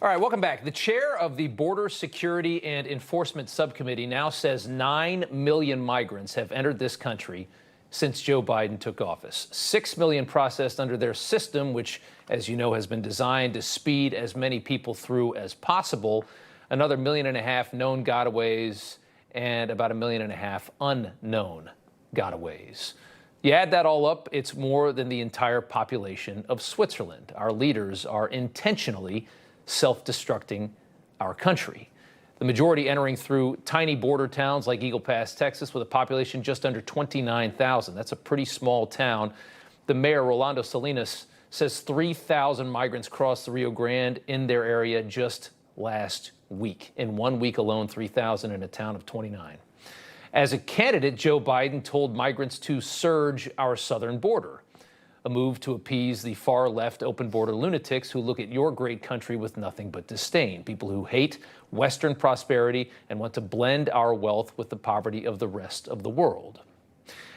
All right, welcome back. The chair of the Border Security and Enforcement Subcommittee now says 9 million migrants have entered this country since Joe Biden took office. 6 million processed under their system, which, as you know, has been designed to speed as many people through as possible. Another 1.5 million known gotaways and about 1.5 million unknown gotaways. You add that all up, it's more than the entire population of Switzerland. Our leaders are intentionally self-destructing our country. The majority entering through tiny border towns like Eagle Pass, Texas, with a population just under 29,000. That's a pretty small town. The mayor, Rolando Salinas, says 3,000 migrants crossed the Rio Grande in their area just last week. In 1 week alone, 3,000 in a town of 29. As a candidate, Joe Biden told migrants to surge our southern border, a move to appease the far-left open-border lunatics who look at your great country with nothing but disdain, people who hate Western prosperity and want to blend our wealth with the poverty of the rest of the world.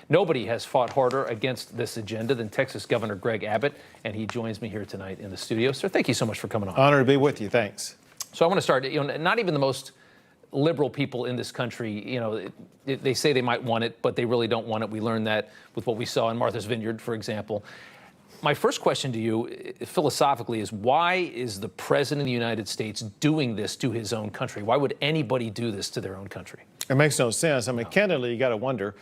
Nobody has fought harder against this agenda than Texas Governor Greg Abbott, and he joins me here tonight in the studio. Sir, thank you so much for coming on. Honored to be with you. Thanks. So I want to start, not even the most liberal people in this country, they say they might want it, but they really don't want it. We learned that with what we saw in Martha's Vineyard, for example. My first question to you, philosophically, is why is the President of the United States doing this to his own country? Why would anybody do this to their own country? It makes no sense. I mean, candidly, you got to wonder,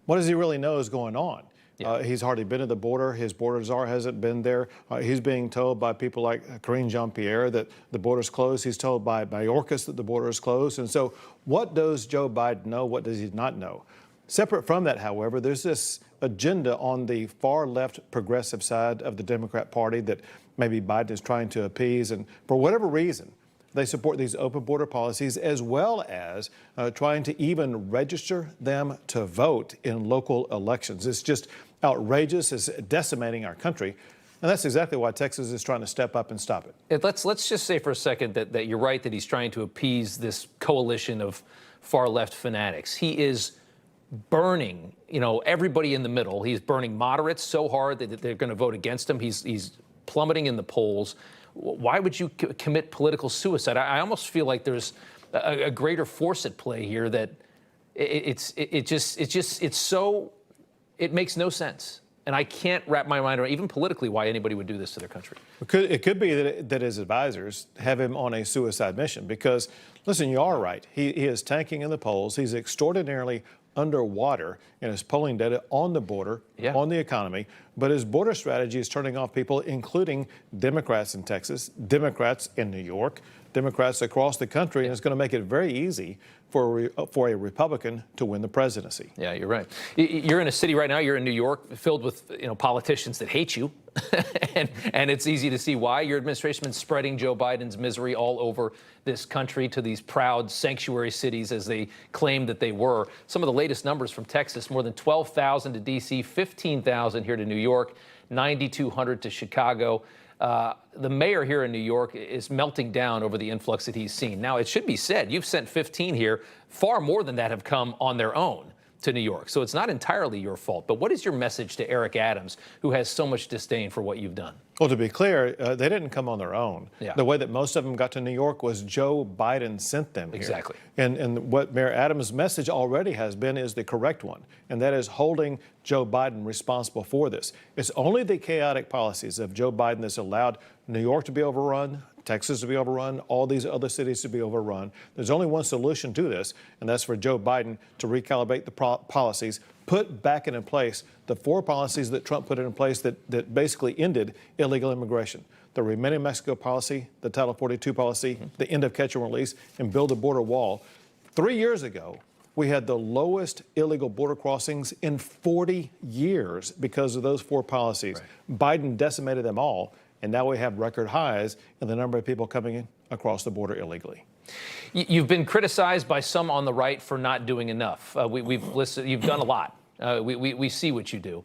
what does he really know is going on? Yeah. He's hardly been to the border. His border czar hasn't been there. He's being told by people like Karine Jean-Pierre that the border's closed. He's told by Mayorkas that the border is closed. And so what does Joe Biden know? What does he not know? Separate from that, however, there's this agenda on the far left progressive side of the Democrat Party that maybe Biden is trying to appease. And for whatever reason, they support these open border policies, as well as trying to even register them to vote in local elections. It's just outrageous. It's decimating our country. And that's exactly why Texas is trying to step up and stop it. Let's just say for a second that you're right, that he's trying to appease this coalition of far left fanatics. He is burning, everybody in the middle. He's burning moderates so hard that they're going to vote against him. He's plummeting in the polls. Why would you commit political suicide? I almost feel like there's a greater force at play here, that it makes no sense. And I can't wrap my mind around, even politically, why anybody would do this to their country. It could be that his advisors have him on a suicide mission because, listen, you are right. He is tanking in the polls. He's extraordinarily underwater in his polling data on the border, on the economy. But his border strategy is turning off people, including Democrats in Texas, Democrats in New York, Democrats across the country, and it's going to make it very easy for a Republican to win the presidency. Yeah, you're right. You're in a city right now, you're in New York, filled with politicians that hate you, and it's easy to see why. Your administration has been spreading Joe Biden's misery all over this country to these proud sanctuary cities, as they claimed that they were. Some of the latest numbers from Texas, more than 12,000 to D.C., 15,000 here to New York, 9,200 to Chicago. The mayor here in New York is melting down over the influx that he's seen. Now, it should be said, you've sent 15 here. Far more than that have come on their own to New York. So it's not entirely your fault. But what is your message to Eric Adams, who has so much disdain for what you've done? Well, to be clear, they didn't come on their own. Yeah. The way that most of them got to New York was Joe Biden sent them here. Exactly. And what Mayor Adams' message already has been is the correct one, and that is holding Joe Biden responsible for this. It's only the chaotic policies of Joe Biden that's allowed New York to be overrun, Texas to be overrun, all these other cities to be overrun. There's only one solution to this, and that's for Joe Biden to recalibrate the policies, put back in place the 4 policies that Trump put in place that basically ended illegal immigration. The Remain in Mexico policy, the Title 42 policy, the end of catch and release, and build a border wall. 3 years ago, we had the lowest illegal border crossings in 40 years because of those 4 policies. Right. Biden decimated them all. And now we have record highs in the number of people coming in across the border illegally. You've been criticized by some on the right for not doing enough. We've listened. You've done a lot. We see what you do.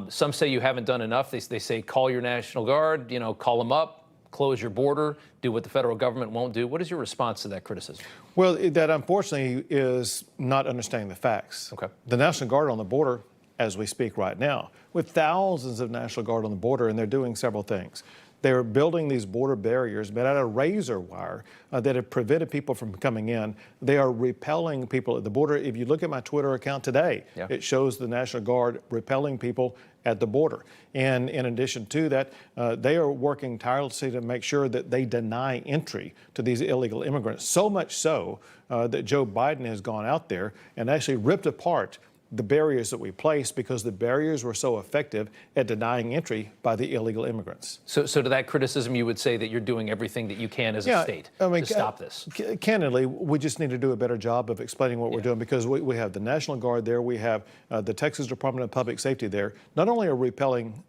Some say you haven't done enough. They say call your National Guard, call them up, close your border, do what the federal government won't do. What is your response to that criticism? Well, that unfortunately is not understanding the facts. Okay. The National Guard on the border, as we speak right now, with thousands of National Guard on the border, and they're doing several things. They're building these border barriers made out of razor wire that have prevented people from coming in. They are repelling people at the border. If you look at my Twitter account today, it shows the National Guard repelling people at the border. And in addition to that, they are working tirelessly to make sure that they deny entry to these illegal immigrants, so much so that Joe Biden has gone out there and actually ripped apart the barriers that we placed because the barriers were so effective at denying entry by the illegal immigrants. So to that criticism, you would say that you're doing everything that you can as a state to stop this? Candidly, we just need to do a better job of explaining what we're doing, because we have the National Guard there, we have the Texas Department of Public Safety there. Not only are repelling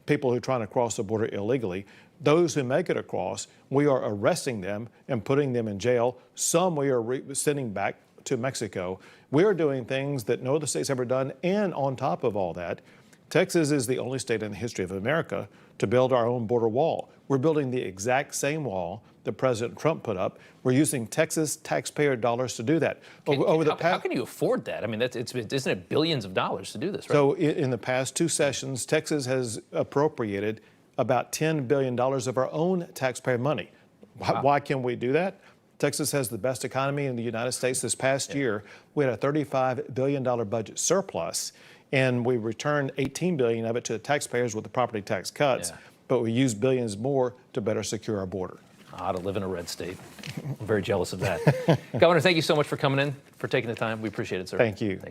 people who are trying to cross the border illegally, those who make it across, we are arresting them and putting them in jail. Some we are sending back to Mexico. We are doing things that no other state's ever done, and on top of all that, Texas is the only state in the history of America to build our own border wall. We're building the exact same wall that President Trump put up. We're using Texas taxpayer dollars to do that. How can you afford that? I mean, isn't it billions of dollars to do this, right? So in the past 2 sessions, Texas has appropriated about $10 billion of our own taxpayer money. Wow. Why can we do that? Texas has the best economy in the United States. This past year, we had a $35 billion budget surplus, and we returned $18 billion of it to the taxpayers with the property tax cuts, but we used billions more to better secure our border. To live in a red state. I'm very jealous of that. Governor, thank you so much for coming in, for taking the time. We appreciate it, sir. Thank you.